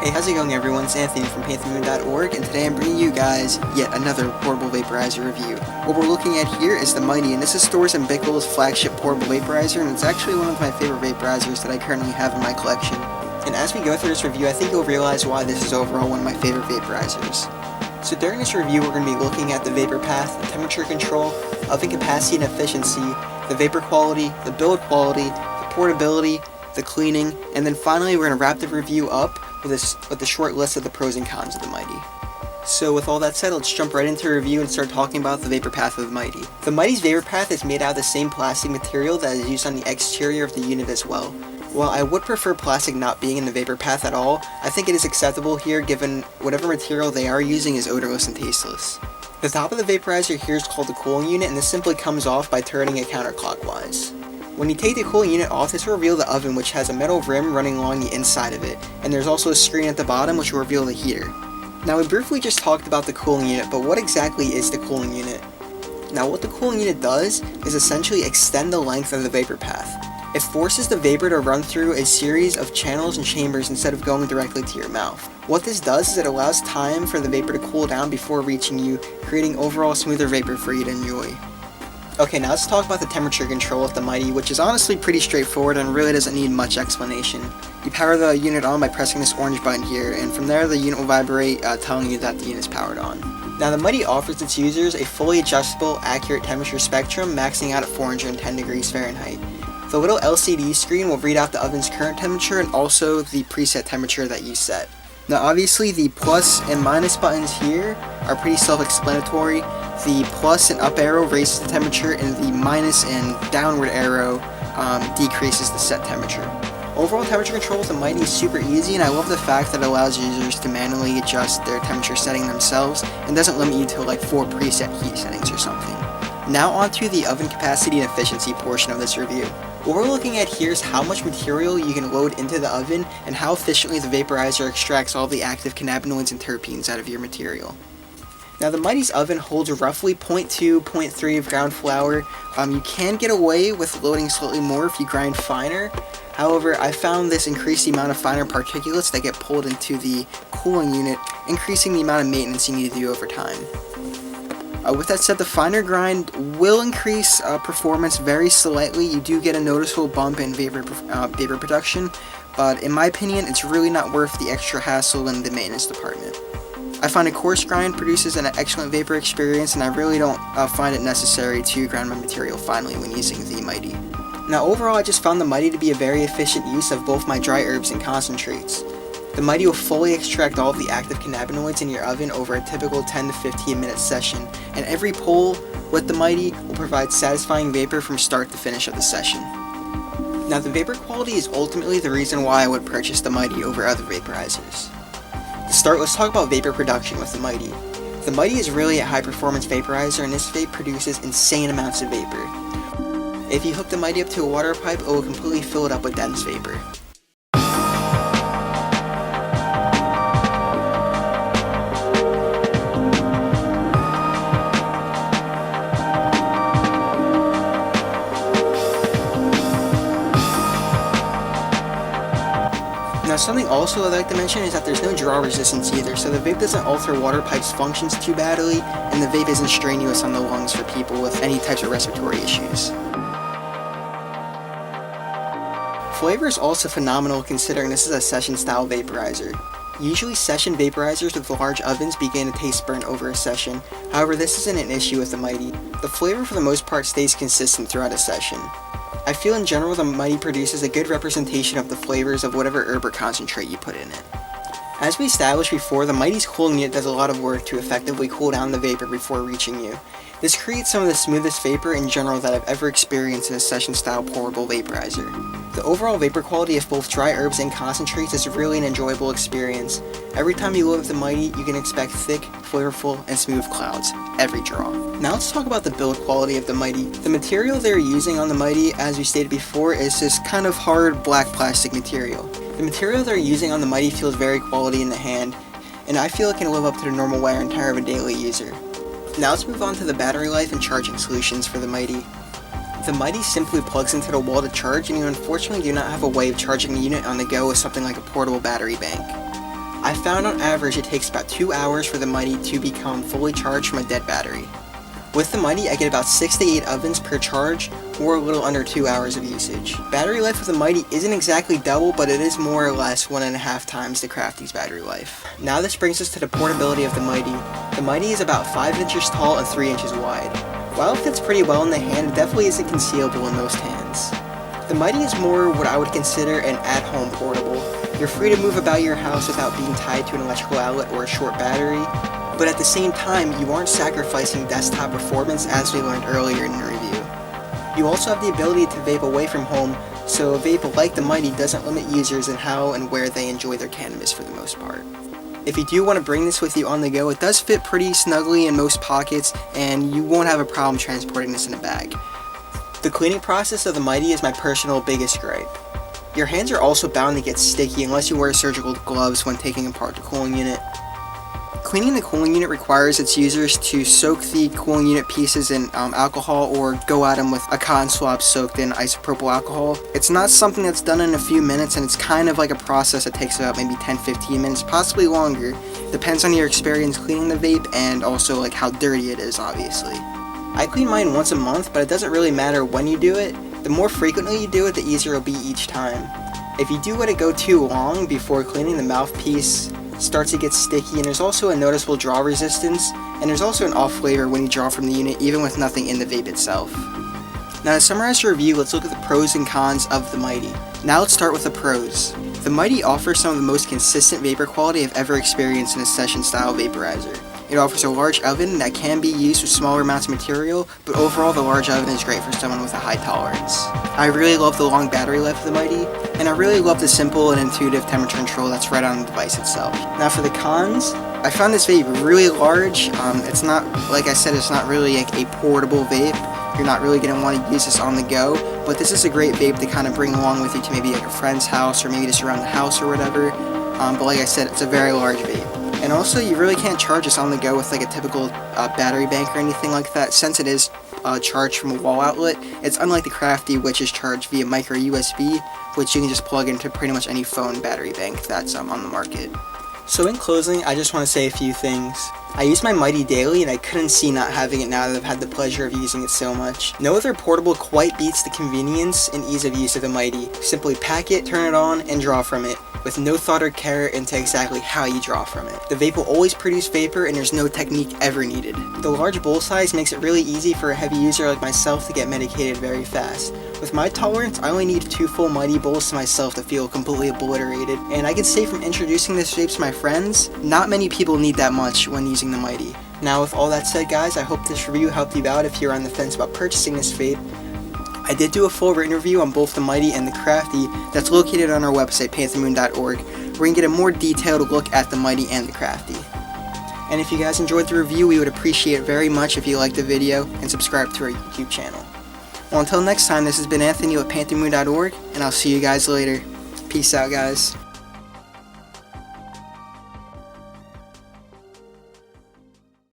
Hey, how's it going everyone? It's Anthony from PantherMoon.org, and today I'm bringing you guys yet another portable vaporizer review. What we're looking at here is the Mighty, and this is Storz Bickel's flagship portable vaporizer, and it's actually one of my favorite vaporizers that I currently have in my collection. And as we go through this review, I think you'll realize why this is overall one of my favorite vaporizers. So during this review, we're going to be looking at the vapor path, the temperature control, oven capacity and efficiency, the vapor quality, the build quality, the portability, the cleaning, and then finally we're going to wrap the review up with a short list of the pros and cons of the Mighty. So with all that said, let's jump right into a review and start talking about the vapor path of the Mighty. The Mighty's vapor path is made out of the same plastic material that is used on the exterior of the unit as well. While I would prefer plastic not being in the vapor path at all, I think it is acceptable here given whatever material they are using is odorless and tasteless. The top of the vaporizer here is called the cooling unit, and this simply comes off by turning it counterclockwise. When you take the cooling unit off, this will reveal the oven, which has a metal rim running along the inside of it, and there's also a screen at the bottom which will reveal the heater. Now we briefly just talked about the cooling unit, but what exactly is the cooling unit? Now what the cooling unit does is essentially extend the length of the vapor path. It forces the vapor to run through a series of channels and chambers instead of going directly to your mouth. What this does is it allows time for the vapor to cool down before reaching you, creating overall smoother vapor for you to enjoy. Okay, now let's talk about the temperature control of the Mighty, which is honestly pretty straightforward and really doesn't need much explanation. You power the unit on by pressing this orange button here, and from there the unit will vibrate, telling you that the unit is powered on. Now the Mighty offers its users a fully adjustable, accurate temperature spectrum, maxing out at 410 degrees Fahrenheit. The little LCD screen will read out the oven's current temperature and also the preset temperature that you set. Now obviously the plus and minus buttons here are pretty self-explanatory. The plus and up arrow raises the temperature, and the minus and downward arrow decreases the set temperature. Overall temperature control of the Mighty is super easy, and I love the fact that it allows users to manually adjust their temperature setting themselves and doesn't limit you to like 4 preset heat settings or something. Now onto the oven capacity and efficiency portion of this review. What we're looking at here is how much material you can load into the oven and how efficiently the vaporizer extracts all the active cannabinoids and terpenes out of your material. Now the Mighty's oven holds roughly 0.2-0.3 of ground flour. You can get away with loading slightly more if you grind finer. However, I found this increased the amount of finer particulates that get pulled into the cooling unit, increasing the amount of maintenance you need to do over time. With that said, the finer grind will increase performance very slightly. You do get a noticeable bump in vapor production, but in my opinion, it's really not worth the extra hassle in the maintenance department. I find a coarse grind produces an excellent vapor experience, and I really don't find it necessary to grind my material finely when using the Mighty. Now overall, I just found the Mighty to be a very efficient use of both my dry herbs and concentrates. The Mighty will fully extract all of the active cannabinoids in your oven over a typical 10 to 15 minute session, and every pull with the Mighty will provide satisfying vapor from start to finish of the session. Now the vapor quality is ultimately the reason why I would purchase the Mighty over other vaporizers. To start, let's talk about vapor production with the Mighty. The Mighty is really a high performance vaporizer, and this vape produces insane amounts of vapor. If you hook the Mighty up to a water pipe, it will completely fill it up with dense vapor. Now something also I'd like to mention is that there's no draw resistance either, so the vape doesn't alter water pipes' functions too badly, and the vape isn't strenuous on the lungs for people with any types of respiratory issues. Flavor is also phenomenal considering this is a session style vaporizer. Usually session vaporizers with large ovens begin to taste burnt over a session, however this isn't an issue with the Mighty. The flavor for the most part stays consistent throughout a session. I feel in general the Mighty produces a good representation of the flavors of whatever herb or concentrate you put in it. As we established before, the Mighty's cooling unit does a lot of work to effectively cool down the vapor before reaching you. This creates some of the smoothest vapor in general that I've ever experienced in a session style portable vaporizer. The overall vapor quality of both dry herbs and concentrates is really an enjoyable experience. Every time you load with the Mighty, you can expect thick, flavorful, and smooth clouds, every draw. Now let's talk about the build quality of the Mighty. The material they're using on the Mighty, as we stated before, is this kind of hard black plastic material. The material they're using on the Mighty feels very quality in the hand, and I feel it can live up to the normal wear and tear of a daily user. Now let's move on to the battery life and charging solutions for the Mighty. The Mighty simply plugs into the wall to charge, and you unfortunately do not have a way of charging the unit on the go with something like a portable battery bank. I found on average it takes about 2 hours for the Mighty to become fully charged from a dead battery. With the Mighty, I get about 6 to 8 ovens per charge, or a little under 2 hours of usage. Battery life with the Mighty isn't exactly double, but it is more or less 1.5 times the Crafty's battery life. Now this brings us to the portability of the Mighty. The Mighty is about 5 inches tall and 3 inches wide. While it fits pretty well in the hand, it definitely isn't concealable in most hands. The Mighty is more what I would consider an at-home portable. You're free to move about your house without being tied to an electrical outlet or a short battery, but at the same time, you aren't sacrificing desktop performance as we learned earlier in the review. You also have the ability to vape away from home, so a vape like the Mighty doesn't limit users in how and where they enjoy their cannabis for the most part. If you do want to bring this with you on the go, it does fit pretty snugly in most pockets, and you won't have a problem transporting this in a bag. The cleaning process of the Mighty is my personal biggest gripe. Your hands are also bound to get sticky unless you wear surgical gloves when taking apart the cooling unit. Cleaning the cooling unit requires its users to soak the cooling unit pieces in alcohol or go at them with a cotton swab soaked in isopropyl alcohol. It's not something that's done in a few minutes, and it's kind of like a process that takes about maybe 10-15 minutes, possibly longer. Depends on your experience cleaning the vape and also like how dirty it is, obviously. I clean mine once a month, but it doesn't really matter when you do it. The more frequently you do it, the easier it'll be each time. If you do let it go too long before cleaning, the mouthpiece starts to get sticky, and there's also a noticeable draw resistance, and there's also an off flavor when you draw from the unit even with nothing in the vape itself. Now to summarize the review, let's look at the pros and cons of the Mighty. Now let's start with the pros. The Mighty offers some of the most consistent vapor quality I've ever experienced in a session style vaporizer. It offers a large oven that can be used with smaller amounts of material, but overall the large oven is great for someone with a high tolerance. I really love the long battery life of the Mighty, and I really love the simple and intuitive temperature control that's right on the device itself. Now for the cons, I found this vape really large. It's not, like I said, it's not really like a portable vape. You're not really going to want to use this on the go, but this is a great vape to kind of bring along with you to maybe like a friend's house or maybe just around the house or whatever. But like I said, it's a very large vape. And also, you really can't charge this on the go with like a typical battery bank or anything like that. Since it is charged from a wall outlet, it's unlike the Crafty, which is charged via micro USB, which you can just plug into pretty much any phone battery bank that's on the market. So in closing, I just want to say a few things. I use my Mighty daily, and I couldn't see not having it now that I've had the pleasure of using it so much. No other portable quite beats the convenience and ease of use of the Mighty. Simply pack it, turn it on, and draw from it, with no thought or care into exactly how you draw from it. The vape will always produce vapor, and there's no technique ever needed. The large bowl size makes it really easy for a heavy user like myself to get medicated very fast. With my tolerance, I only need 2 full Mighty bowls to myself to feel completely obliterated, and I can say from introducing this vape to my friends, not many people need that much when using the Mighty. Now with all that said, guys, I hope this review helped you out if you're on the fence about purchasing this vape. I did do a full written review on both the Mighty and the Crafty that's located on our website, panthermoon.org, where you can get a more detailed look at the Mighty and the Crafty. And if you guys enjoyed the review, we would appreciate it very much if you liked the video and subscribe to our YouTube channel. Well, until next time, this has been Anthony with panthermoon.org, and I'll see you guys later. Peace out, guys.